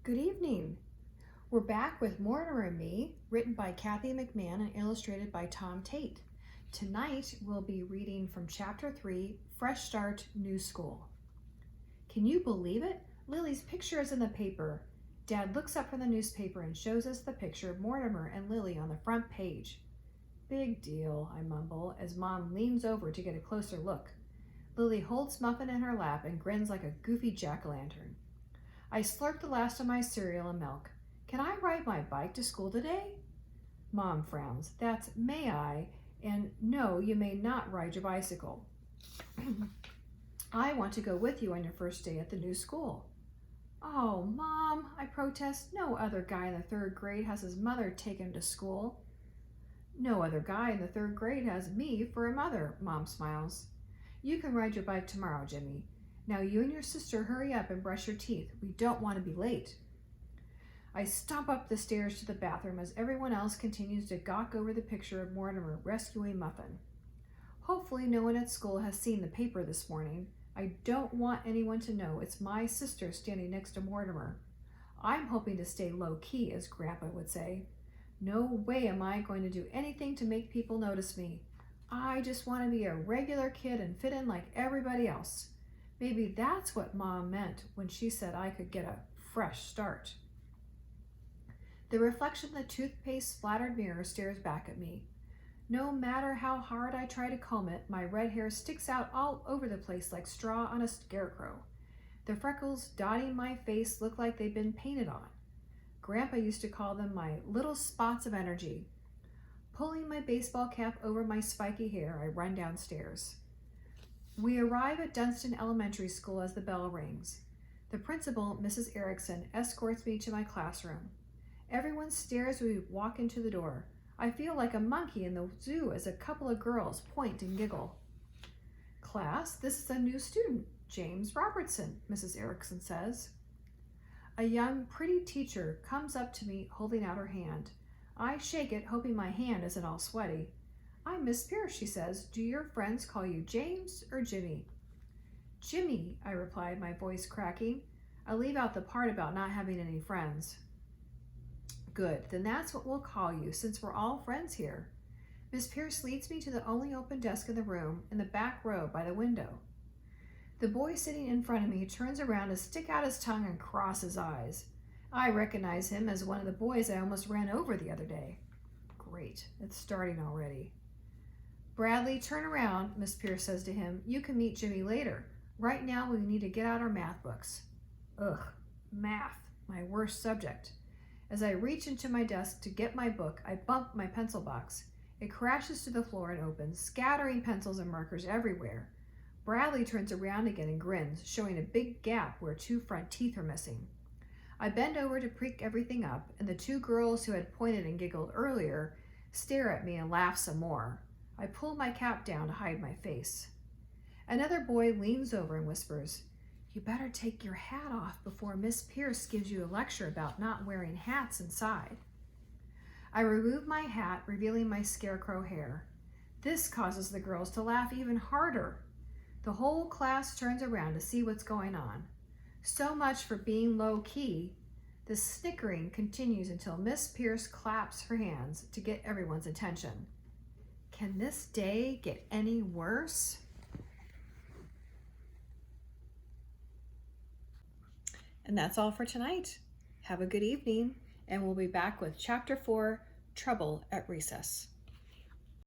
Good evening. We're back with Mortimer and Me, written by Kathie McMahon and illustrated by Tom Tate. Tonight, we'll be reading from Chapter 3, Fresh Start, New School. Can you believe it? Lily's picture is in the paper. Dad looks up from the newspaper and shows us the picture of Mortimer and Lily on the front page. Big deal, I mumble, as Mom leans over to get a closer look. Lily holds Muffin in her lap and grins like a goofy jack-o'-lantern. I slurp the last of my cereal and milk. Can I ride my bike to school today? Mom frowns. That's may I, and no, you may not ride your bicycle. I want to go with you on your first day at the new school. Oh, Mom, I protest. No other guy in the third grade has his mother take him to school. No other guy in the third grade has me for a mother, Mom smiles. You can ride your bike tomorrow, Jimmy. Now you and your sister hurry up and brush your teeth. We don't want to be late. I stomp up the stairs to the bathroom as everyone else continues to gawk over the picture of Mortimer rescuing Muffin. Hopefully no one at school has seen the paper this morning. I don't want anyone to know it's my sister standing next to Mortimer. I'm hoping to stay low-key, as Grandpa would say. No way am I going to do anything to make people notice me. I just want to be a regular kid and fit in like everybody else. Maybe that's what Mom meant when she said I could get a fresh start. The reflection in the toothpaste-splattered mirror stares back at me. No matter how hard I try to comb it, my red hair sticks out all over the place like straw on a scarecrow. The freckles dotting my face look like they've been painted on. Grandpa used to call them my little spots of energy. Pulling my baseball cap over my spiky hair, I run downstairs. We arrive at Dunstan Elementary School as the bell rings. The principal, Mrs. Erickson, escorts me to my classroom. Everyone stares as we walk into the door. I feel like a monkey in the zoo as a couple of girls point and giggle. Class, this is a new student, James Robertson, Mrs. Erickson says. A young, pretty teacher comes up to me holding out her hand. I shake it, hoping my hand isn't all sweaty. I'm Miss Pierce, she says. Do your friends call you James or Jimmy? Jimmy, I replied, my voice cracking. I leave out the part about not having any friends. Good, then that's what we'll call you, since we're all friends here. Miss Pierce leads me to the only open desk in the room, in the back row by the window. The boy sitting in front of me turns around to stick out his tongue and cross his eyes. I recognize him as one of the boys I almost ran over the other day. Great, it's starting already. Bradley, turn around, Miss Pierce says to him. You can meet Jimmy later. Right now we need to get out our math books. Ugh, math, my worst subject. As I reach into my desk to get my book, I bump my pencil box. It crashes to the floor and opens, scattering pencils and markers everywhere. Bradley turns around again and grins, showing a big gap where 2 front teeth are missing. I bend over to pick everything up, and the 2 girls who had pointed and giggled earlier stare at me and laugh some more. I pull my cap down to hide my face. Another boy leans over and whispers, You better take your hat off before Miss Pierce gives you a lecture about not wearing hats inside. I remove my hat, revealing my scarecrow hair. This causes the girls to laugh even harder. The whole class turns around to see what's going on. So much for being low-key. The snickering continues until Miss Pierce claps her hands to get everyone's attention. Can this day get any worse? And that's all for tonight. Have a good evening, and we'll be back with Chapter 4, Trouble at Recess.